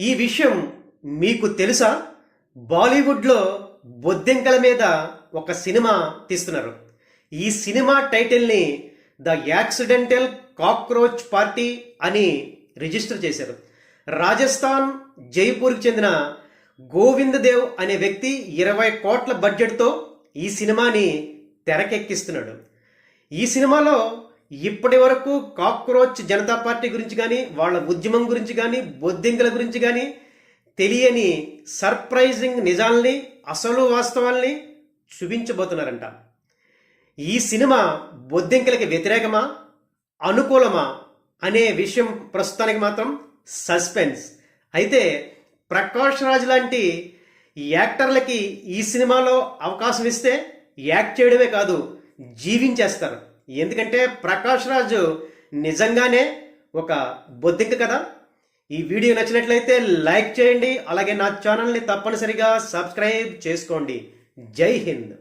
ఈ విషయం మీకు తెలుసా? బాలీవుడ్లో బొద్దింకల మీద ఒక సినిమా తీస్తున్నారు. ఈ సినిమా టైటిల్ని ద యాక్సిడెంటల్ కాక్రోచ్ పార్టీ అని రిజిస్టర్ చేశారు. రాజస్థాన్ జైపూర్కి చెందిన గోవింద్ దేవ్ అనే వ్యక్తి 20 కోట్ల బడ్జెట్తో ఈ సినిమాని తెరకెక్కిస్తున్నాడు. ఈ సినిమాలో ఇప్పటి వరకు కాక్రోచ్ జనతా పార్టీ గురించి కానీ, వాళ్ళ ఉద్యమం గురించి కానీ, బొద్దింకల గురించి కానీ తెలియని సర్ప్రైజింగ్ నిజాల్ని, అసలు వాస్తవాల్ని చూపించబోతున్నారంట. ఈ సినిమా బొద్దింకలకి వ్యతిరేకమా, అనుకూలమా అనే విషయం ప్రస్తుతానికి మాత్రం సస్పెన్స్. అయితే ప్రకాష్ రాజ్ లాంటి యాక్టర్లకి ఈ సినిమాలో అవకాశం ఇస్తే యాక్ట్ చేయడమే కాదు, జీవించేస్తారు. ఎందుకంటే ప్రకాష్ రాజు నిజంగానే ఒక బొద్దింక కదా. ఈ వీడియో నచ్చినట్లయితే లైక్ చేయండి, అలాగే నా ఛానల్ని తప్పనిసరిగా సబ్స్క్రైబ్ చేసుకోండి. జై హింద్.